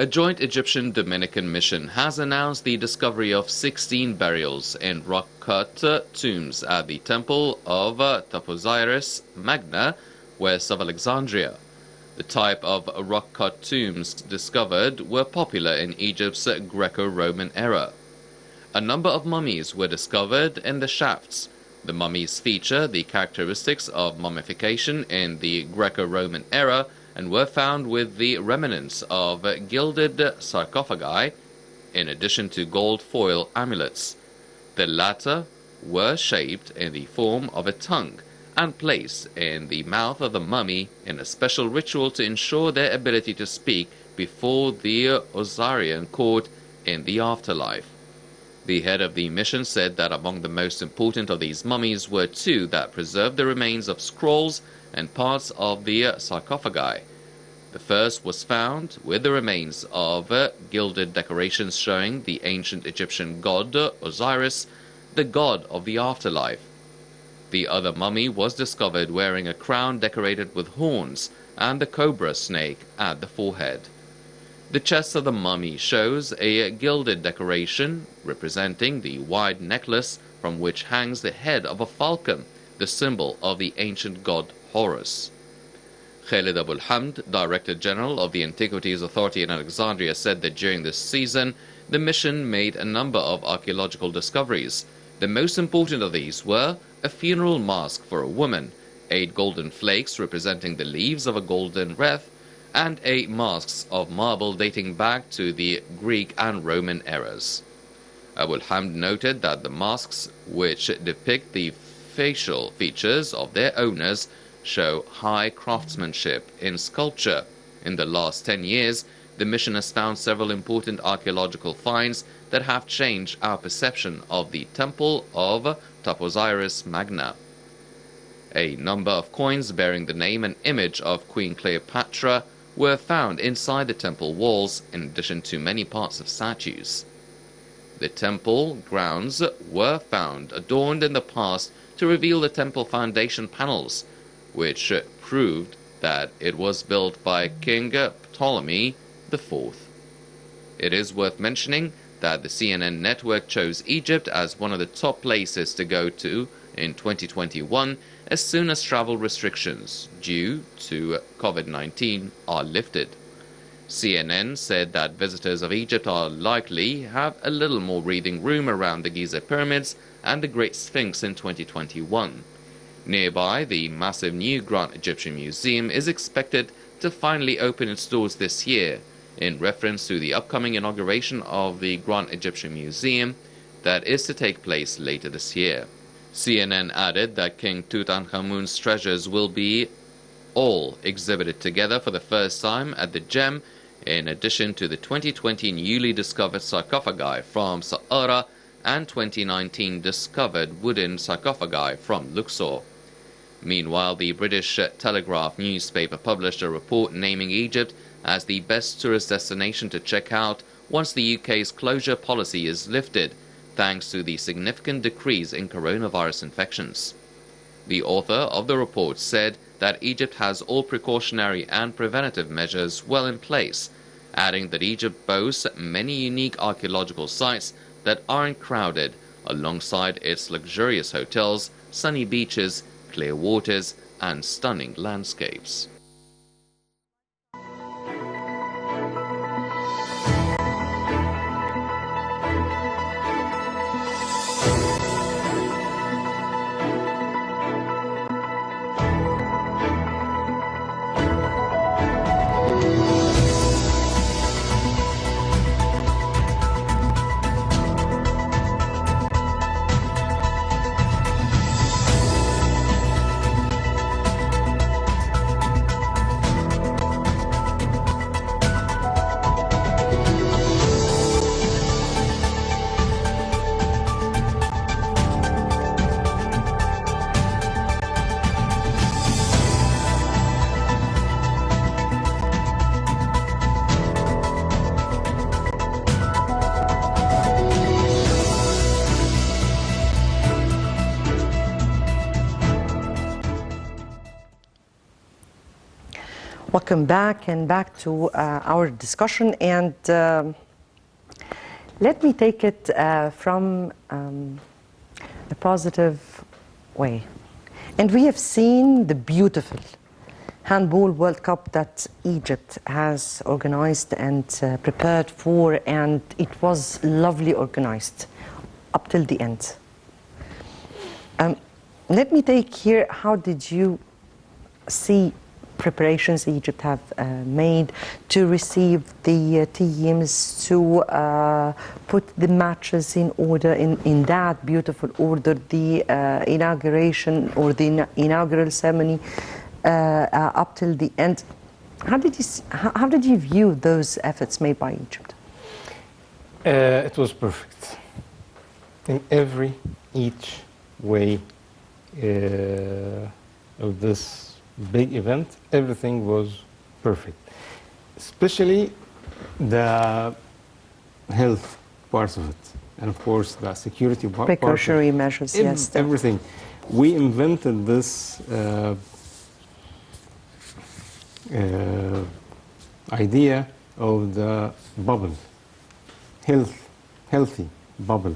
A joint Egyptian-Dominican mission has announced the discovery of 16 burials in rock-cut tombs at the temple of Taposiris Magna, west of Alexandria. The type of rock-cut tombs discovered were popular in Egypt's Greco-Roman era. A number of mummies were discovered in the shafts. The mummies feature the characteristics of mummification in the Greco-Roman era and were found with the remnants of gilded sarcophagi, in addition to gold foil amulets. The latter were shaped in the form of a tongue and placed in the mouth of the mummy in a special ritual to ensure their ability to speak before the Osirian court in the afterlife. The head of the mission said that among the most important of these mummies were two that preserved the remains of scrolls and parts of the sarcophagi. The first was found with the remains of gilded decorations showing the ancient Egyptian god Osiris, the god of the afterlife. The other mummy was discovered wearing a crown decorated with horns and the cobra snake at the forehead. The chest of the mummy shows a gilded decoration representing the wide necklace from which hangs the head of a falcon, the symbol of the ancient god Horus. Khalid Abul Hamd, Director General of the Antiquities Authority in Alexandria, said that during this season, the mission made a number of archaeological discoveries. The most important of these were a funeral mask for a woman, 8 golden flakes representing the leaves of a golden wreath, and 8 masks of marble dating back to the Greek and Roman eras. Abul Hamd noted that the masks, which depict the facial features of their owners, show high craftsmanship in sculpture. In the last 10 years, the mission has found several important archaeological finds that have changed our perception of the temple of Taposiris Magna. A number of coins bearing the name and image of Queen Cleopatra were found inside the temple walls, in addition to many parts of statues. The temple grounds were found adorned in the past to reveal the temple foundation panels, which proved that it was built by King Ptolemy IV. It is worth mentioning that the CNN network chose Egypt as one of the top places to go to in 2021 as soon as travel restrictions due to COVID-19 are lifted. CNN said that visitors of Egypt are likely have a little more breathing room around the Giza pyramids and the Great Sphinx in 2021. Nearby, the massive new Grand Egyptian Museum is expected to finally open its doors this year, in reference to the upcoming inauguration of the Grand Egyptian Museum that is to take place later this year. CNN added that King Tutankhamun's treasures will be all exhibited together for the first time at the Gem, in addition to the 2020 newly discovered sarcophagi from Saqqara and 2019 discovered wooden sarcophagi from Luxor. Meanwhile, the British Telegraph newspaper published a report naming Egypt as the best tourist destination to check out once the UK's closure policy is lifted, thanks to the significant decrease in coronavirus infections. The author of the report said that Egypt has all precautionary and preventative measures well in place, adding that Egypt boasts many unique archaeological sites that aren't crowded, alongside its luxurious hotels, sunny beaches, clear waters, and stunning landscapes. Welcome back and back to our discussion, and let me take it from a positive way. And we have seen the beautiful Handball World Cup that Egypt has organized and prepared for, and it was lovely organized up till the end. Let me take here, how did you see preparations Egypt have made to receive the teams, to put the matches in order, in that beautiful order, the inauguration or the inaugural ceremony up till the end? How did you view those efforts made by Egypt? It was perfect in each way of this big event. Everything was perfect, especially the health parts of it, and of course the security part. Precautionary measures, yes. Everything. We invented this idea of the bubble, healthy bubble,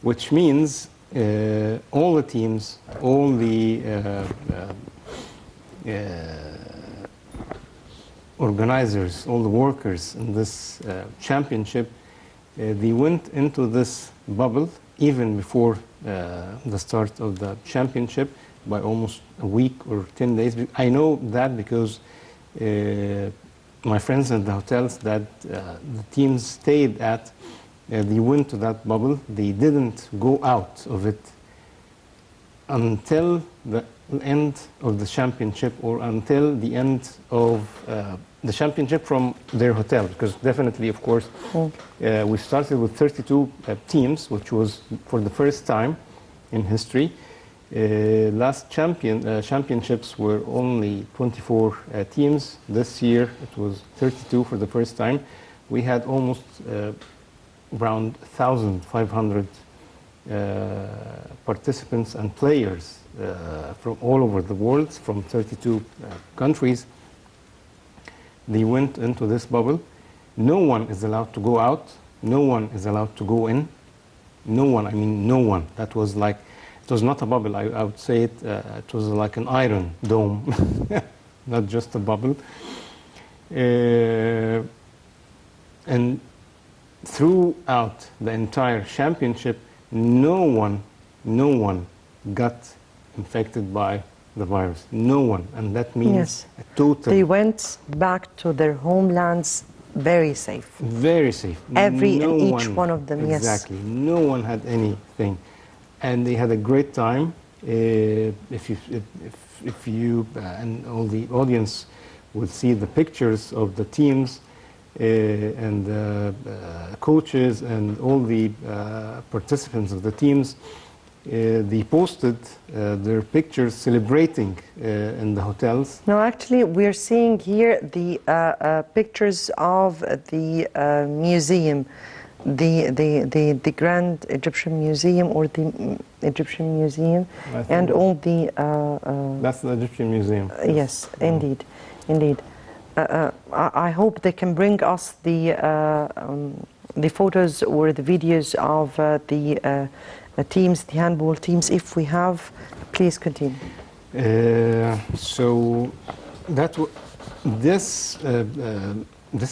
which means all the teams, all the organizers, all the workers in this championship, they went into this bubble even before the start of the championship by almost a week or 10 days. I know that because my friends in the hotels that the teams stayed at, they went to that bubble. They didn't go out of it until the end of the championship, or until the end of the championship from their hotel, because definitely, of course, we started with 32 teams, which was for the first time in history. Last championships were only 24 teams. This year it was 32 for the first time. We had almost around 1,500 participants and players from all over the world, from 32 countries. They went into this bubble. No one is allowed to go out. No one is allowed to go in. No one, I mean no one. That was like, it was not a bubble. I would say it was like an iron dome, not just a bubble. And throughout the entire championship, no one got infected by the virus. No one. And that means a total... They went back to their homelands very safe. Very safe. Each one of them, yes. Exactly. No one had anything. And they had a great time. If you and all the audience would see the pictures of the teams and the coaches and all the participants of the teams, they posted their pictures celebrating in the hotels. No, actually, we're seeing here the pictures of the museum, the Grand Egyptian Museum, or the Egyptian Museum, and all the... that's the Egyptian Museum. Yes, indeed, indeed. I hope they can bring us the photos or the videos of the teams, the handball teams. If we have, please continue. So that this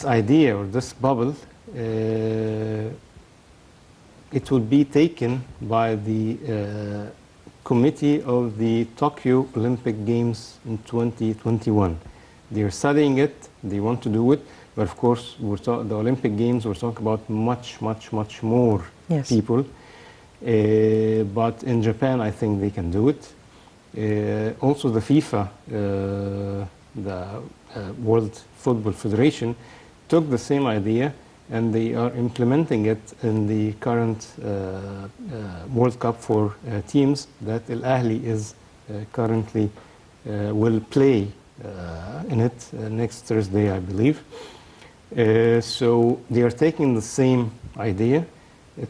idea, or this bubble, it will be taken by the committee of the Tokyo Olympic Games in 2021. They're studying it, they want to do it, but of course, the Olympic Games, we're talking about much more people. But in Japan, I think they can do it. Also, the FIFA, the World Football Federation, took the same idea, and they are implementing it in the current World Cup for teams that Al Ahly is currently will play in it next Thursday, I believe. So they are taking the same idea,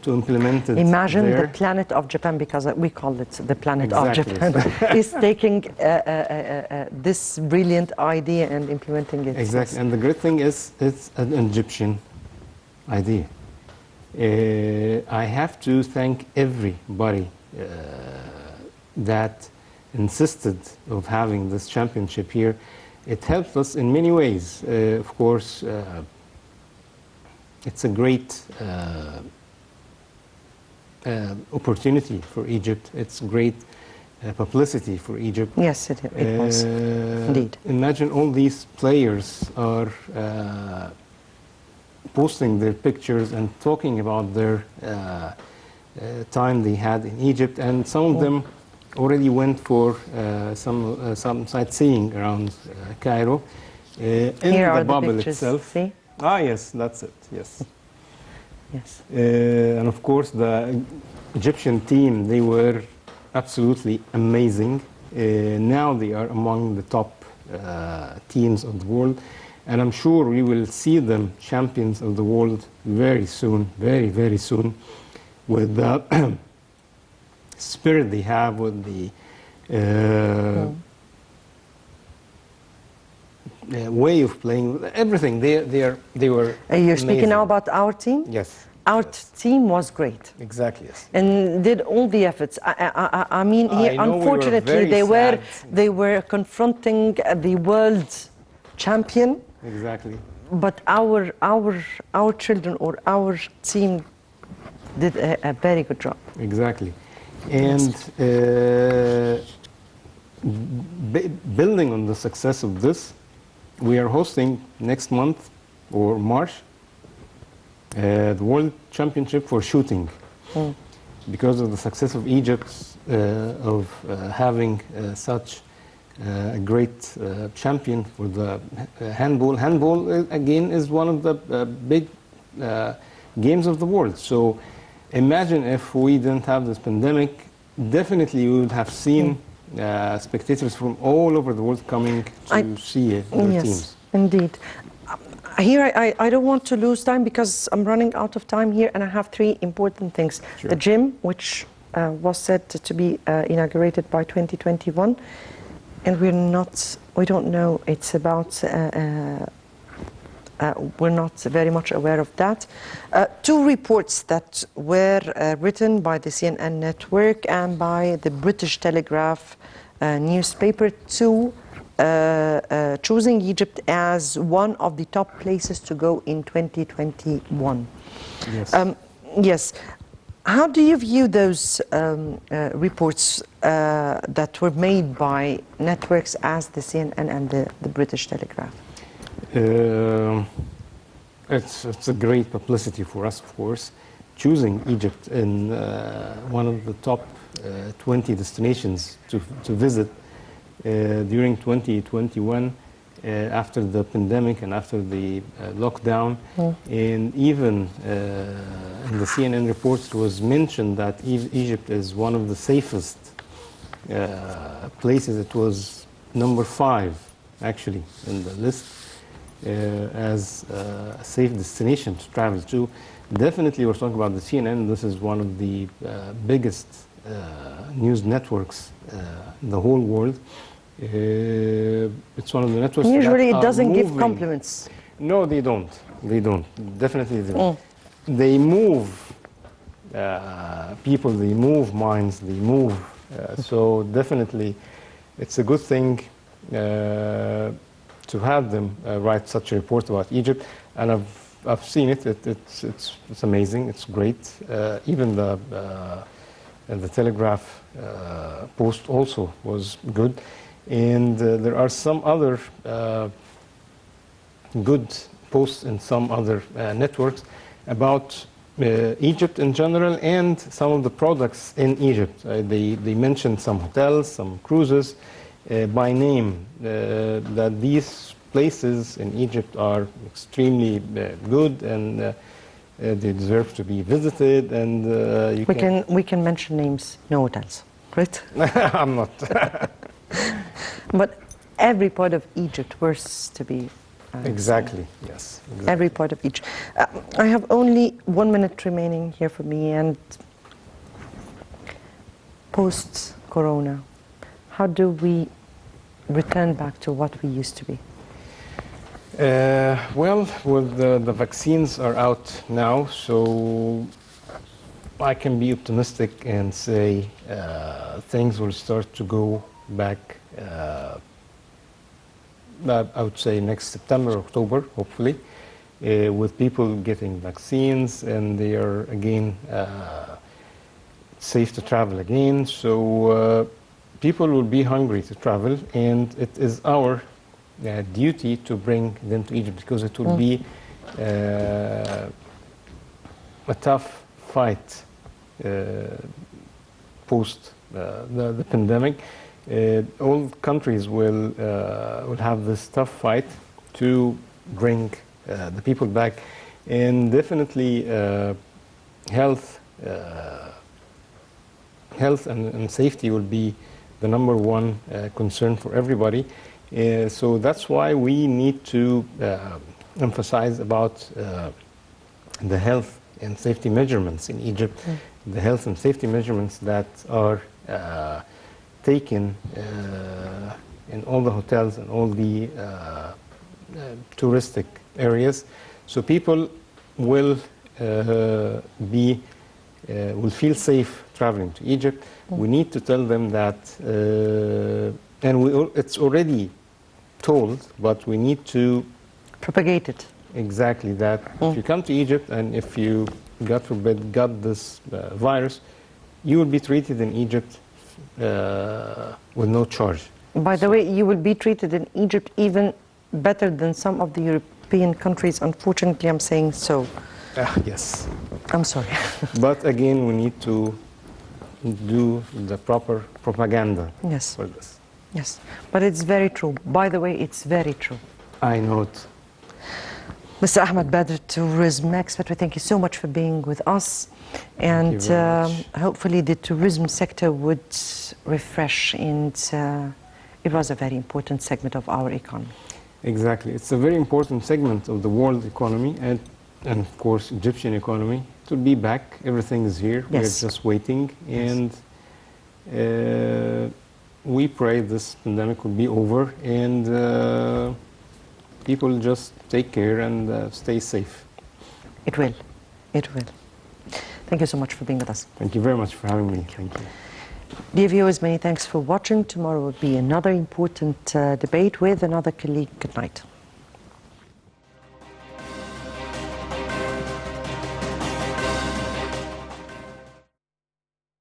to implement it Imagine there. the planet of Japan, because we call it the planet Exactly. of Japan, is taking this brilliant idea and implementing it. Exactly, Yes. and the great thing is it's an Egyptian idea. I have to thank everybody that insisted of having this championship here. It helped us in many ways. Of course, it's a great opportunity for Egypt. It's great publicity for Egypt. Yes, it was. Indeed. Imagine all these players are posting their pictures and talking about their time they had in Egypt, and some of them already went for some sightseeing around Cairo. In Here are the the bubble pictures. itself. See? Ah, yes, that's it. Yes. Yes. And of course, the Egyptian team, they were absolutely amazing. Now they are among the top teams of the world. And I'm sure we will see them champions of the world very soon, very, very soon, with the spirit they have, with the way of playing, everything. They were You're speaking now amazing. about our team? Yes. Our team was great Exactly, yes. and did all the efforts. I mean, I here, know we were unfortunately, very they were confronting the world champion, Exactly. but our children or our team did a very good job. Exactly. And building on the success of this, we are hosting next month or March the World Championship for shooting. Because of the success of Egypt of having such a great champion for the handball. Handball, again, is one of the big games of the world. So imagine if we didn't have this pandemic, definitely we would have seen spectators from all over the world coming to see their Yes, teams. indeed. Here, I don't want to lose time because I'm running out of time here, and I have three important things. Sure. The gym, which was said to be inaugurated by 2021, and we don't know it's about, we're not very much aware of that. Two reports that were written by the CNN network and by the British Telegraph newspaper, choosing Egypt as one of the top places to go in 2021. Yes. Yes. How do you view those reports that were made by networks as the CNN and the British Telegraph? It's a great publicity for us, of course. Choosing Egypt in one of the top 20 destinations to visit during 2021 after the pandemic and after the lockdown. And even in the CNN reports it was mentioned that Egypt is one of the safest places. It was number 5 actually in the list as a safe destination to travel to. Definitely we're talking about the CNN. This is one of the biggest news networks in the whole world. It's one of the networks. Usually that it are doesn't give moving. compliments. No, they don't. They don't. Definitely they don't. They move people, they move minds, they move. So definitely it's a good thing to have them write such a report about Egypt. And I've seen it. It's amazing. It's great. Even the Telegraph post also was good. And there are some other good posts in some other networks about Egypt in general and some of the products in Egypt. They mentioned some hotels, some cruises by name, that these places in Egypt are extremely good and they deserve to be visited. And we can mention names, no hotels, right? I'm not. But every part of Egypt was to be Exactly, yes. Exactly. Every part of each. I have only 1 minute remaining here for me, and post-corona, how do we return back to what we used to be? Well, the vaccines are out now, so I can be optimistic and say things will start to go back. I would say next September, October, hopefully, with people getting vaccines and they are again safe to travel again. So people will be hungry to travel, and it is our duty to bring them to Egypt, because it will be a tough fight post the pandemic. All countries will have this tough fight to bring the people back, and definitely health and safety will be the number one concern for everybody. So that's why we need to emphasize about the health and safety measurements in Egypt, the health and safety measurements that are taken in all the hotels and all the touristic areas, so people will will feel safe traveling to Egypt. We need to tell them that, and it's already told, but we need to Propagate it. exactly that. If you come to Egypt and if you, God forbid, got this virus, you will be treated in Egypt with no charge. By the way, you will be treated in Egypt even better than some of the European countries. Unfortunately, I'm saying so. Yes. I'm sorry. But again, we need to do the proper propaganda Yes. for this. Yes, but it's very true. By the way, it's very true. I know it. Mr. Ahmed Badr, tourism expert, we thank you so much for being with us. And Thank you very much. hopefully the tourism sector would refresh, and it was a very important segment of our economy. Exactly. It's a very important segment of the world economy and of course, Egyptian economy. It will be back. Everything is here. Yes. We're just waiting. And we pray this pandemic will be over and people just take care and stay safe. It will. It will. Thank you so much for being with us. Thank you very much for having me. Thank you. Dear viewers, many thanks for watching. Tomorrow will be another important debate with another colleague. Good night.